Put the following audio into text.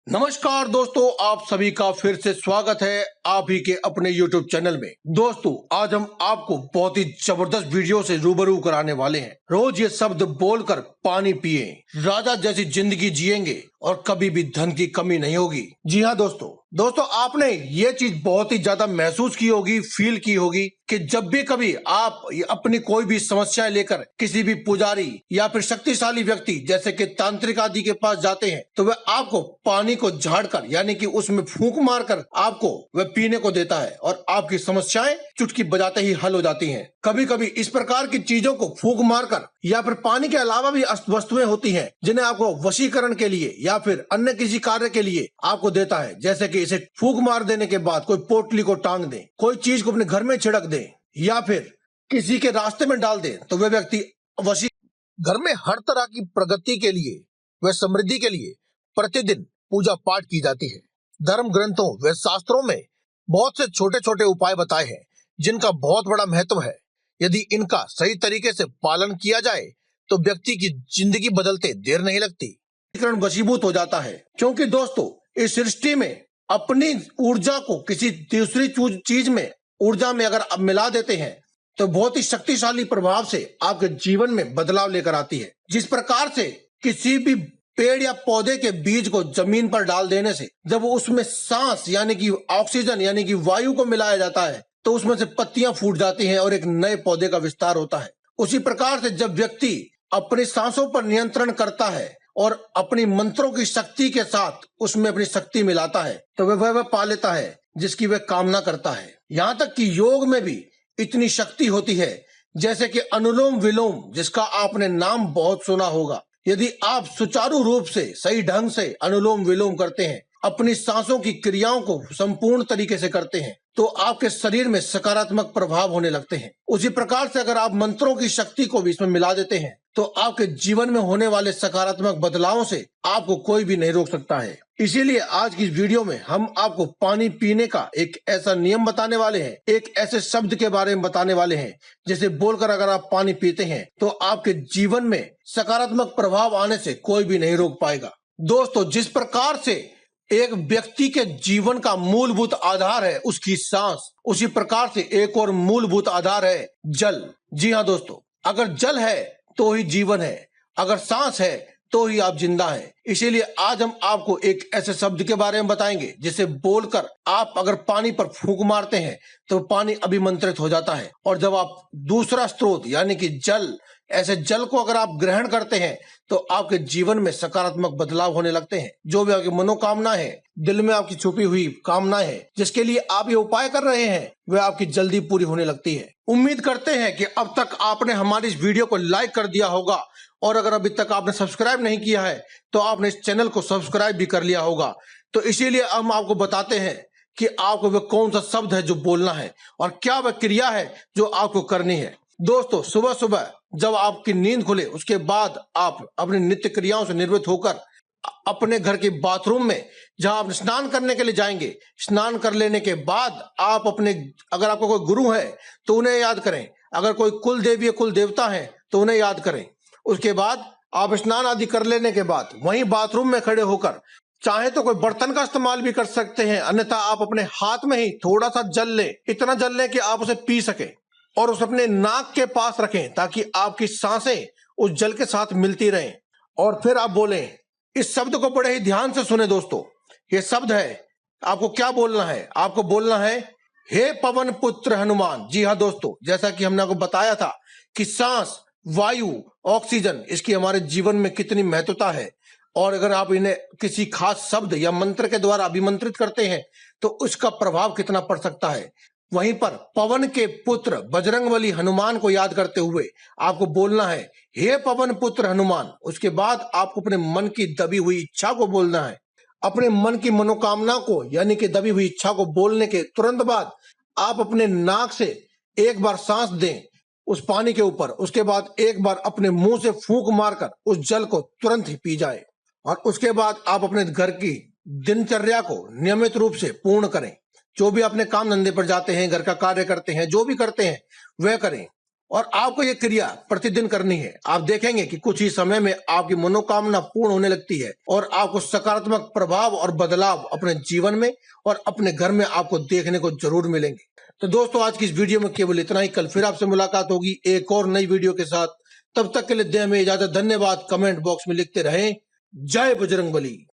नमस्कार दोस्तों, आप सभी का फिर से स्वागत है आप ही के अपने YouTube चैनल में। दोस्तों, आज हम आपको बहुत ही जबरदस्त वीडियो से रूबरू कराने वाले हैं। रोज ये शब्द बोलकर पानी पिए, राजा जैसी जिंदगी जिएंगे और कभी भी धन की कमी नहीं होगी। जी हाँ दोस्तों, आपने ये चीज बहुत ही ज्यादा महसूस की होगी, फील की होगी कि जब भी कभी आप अपनी कोई भी समस्याएं लेकर किसी भी पुजारी या फिर शक्तिशाली व्यक्ति जैसे कि तांत्रिक आदि के पास जाते हैं तो वह आपको पानी को झाड़कर यानी कि उसमें फूंक मारकर आपको वह पीने को देता है और आपकी समस्याएं चुटकी बजाते ही हल हो जाती हैं। कभी कभी इस प्रकार की चीजों को फूंक मारकर या फिर पानी के अलावा भी वस्तुएं होती हैं जिन्हें आपको वशीकरण के लिए या फिर अन्य किसी कार्य के लिए आपको देता है। जैसे कि इसे फूंक मार देने के बाद कोई पोटली को टांग दे, कोई चीज को अपने घर में छिड़क दे या फिर किसी के रास्ते में डाल दे तो वह व्यक्ति वशी। घर में हर तरह की प्रगति के लिए व समृद्धि के लिए प्रतिदिन पूजा पाठ की जाती है। धर्म ग्रंथों व शास्त्रों में बहुत से छोटे छोटे उपाय बताए हैं जिनका बहुत बड़ा महत्व है। यदि इनका सही तरीके से पालन किया जाए तो व्यक्ति की जिंदगी बदलते देर नहीं लगती, वशीभूत हो जाता है। क्योंकि दोस्तों, इस सृष्टि में अपनी ऊर्जा को किसी दूसरी चीज में ऊर्जा में अगर आप मिला देते हैं तो बहुत ही शक्तिशाली प्रभाव से आपके जीवन में बदलाव लेकर आती है। जिस प्रकार से किसी भी पेड़ या पौधे के बीज को जमीन पर डाल देने से जब उसमें सांस यानी कि ऑक्सीजन यानी कि वायु को मिलाया जाता है तो उसमें से पत्तियां फूट जाती हैं और एक नए पौधे का विस्तार होता है। उसी प्रकार से जब व्यक्ति अपनी सांसों पर नियंत्रण करता है और अपनी मंत्रों की शक्ति के साथ उसमें अपनी शक्ति मिलाता है तो वह पा लेता है जिसकी वह कामना करता है। यहाँ तक कि योग में भी इतनी शक्ति होती है, जैसे कि अनुलोम विलोम, जिसका आपने नाम बहुत सुना होगा। यदि आप सुचारू रूप से सही ढंग से अनुलोम विलोम करते हैं, अपनी सांसों की क्रियाओं को संपूर्ण तरीके से करते हैं तो आपके शरीर में सकारात्मक प्रभाव होने लगते हैं। उसी प्रकार से अगर आप मंत्रों की शक्ति को भी इसमें मिला देते हैं तो आपके जीवन में होने वाले सकारात्मक बदलावों से आपको कोई भी नहीं रोक सकता है। इसीलिए आज की इस वीडियो में हम आपको पानी पीने का एक ऐसा नियम बताने वाले हैं, एक ऐसे शब्द के बारे में बताने वाले हैं जिसे बोलकर अगर आप पानी पीते हैं तो आपके जीवन में सकारात्मक प्रभाव आने से कोई भी नहीं रोक पाएगा। दोस्तों, जिस प्रकार से एक व्यक्ति के जीवन का मूलभूत आधार है उसकी सांस, उसी प्रकार से एक और मूलभूत आधार है जल। जी हाँ दोस्तों, अगर जल है तो ही जीवन है, अगर सांस है तो ही आप जिंदा हैं। इसीलिए आज हम आपको एक ऐसे शब्द के बारे में बताएंगे जिसे बोलकर आप अगर पानी पर फूंक मारते हैं तो पानी अभिमंत्रित हो जाता है और जब आप दूसरा स्रोत यानी कि जल, ऐसे जल को अगर आप ग्रहण करते हैं तो आपके जीवन में सकारात्मक बदलाव होने लगते हैं। जो भी आपकी मनोकामना है, दिल में आपकी छुपी हुई कामना है, जिसके लिए आप ये उपाय कर रहे हैं, वह आपकी जल्दी पूरी होने लगती है। उम्मीद करते हैं कि अब तक आपने हमारी इस वीडियो को लाइक कर दिया होगा और अगर अभी तक आपने सब्सक्राइब नहीं किया है तो आपने इस चैनल को सब्सक्राइब भी कर लिया होगा। तो इसीलिए हम आपको बताते हैं कि आपको वह कौन सा शब्द है जो बोलना है और क्या वह क्रिया है जो आपको करनी है। दोस्तों, सुबह सुबह जब आपकी नींद खुले उसके बाद आप अपनी नित्य क्रियाओं से निर्वृत्त होकर अपने घर के बाथरूम में जहां आप स्नान करने के लिए जाएंगे, स्नान कर लेने के बाद आप अपने, अगर आपका कोई गुरु है तो उन्हें याद करें, अगर कोई कुल देवी या कुल देवता है तो उन्हें याद करें। उसके बाद आप स्नान आदि कर लेने के बाद वहीं बाथरूम में खड़े होकर चाहे तो कोई बर्तन का इस्तेमाल भी कर सकते हैं, अन्यथा आप अपने हाथ में ही थोड़ा सा जल लें, इतना जल लें कि आप उसे पी सकें और उसे अपने नाक के पास रखें ताकि आपकी सांसें उस जल के साथ मिलती रहें और फिर आप बोलें। इस शब्द को बड़े ही ध्यान से सुने दोस्तों, ये शब्द है, आपको क्या बोलना है, आपको बोलना है हे पवन पुत्र हनुमान। जी हाँ दोस्तों, जैसा कि हमने आपको बताया था कि सांस, वायु, ऑक्सीजन, इसकी हमारे जीवन में कितनी महत्वता है और अगर आप इन्हें किसी खास शब्द या मंत्र के द्वारा अभिमंत्रित करते हैं तो उसका प्रभाव कितना पड़ सकता है। वहीं पर पवन के पुत्र बजरंगबली हनुमान को याद करते हुए आपको बोलना है हे पवन पुत्र हनुमान। उसके बाद आपको अपने मन की दबी हुई इच्छा को बोलना है। अपने मन की मनोकामना को यानी कि दबी हुई इच्छा को बोलने के तुरंत बाद आप अपने नाक से एक बार सांस दें उस पानी के ऊपर, उसके बाद एक बार अपने मुंह से फूंक मारकर उस जल को तुरंत ही पी जाए और उसके बाद आप अपने घर की दिनचर्या को नियमित रूप से पूर्ण करें। जो भी अपने काम धंधे पर जाते हैं, घर का कार्य करते हैं, जो भी करते हैं वह करें और आपको ये क्रिया प्रतिदिन करनी है। आप देखेंगे कि कुछ ही समय में आपकी मनोकामना पूर्ण होने लगती है और आपको सकारात्मक प्रभाव और बदलाव अपने जीवन में और अपने घर में आपको देखने को जरूर मिलेंगे। तो दोस्तों, आज की इस वीडियो में केवल इतना ही। कल फिर आपसे मुलाकात होगी एक और नई वीडियो के साथ। तब तक के लिए दें हमें इजाजत। धन्यवाद। कमेंट बॉक्स में लिखते रहें जय बजरंगबली।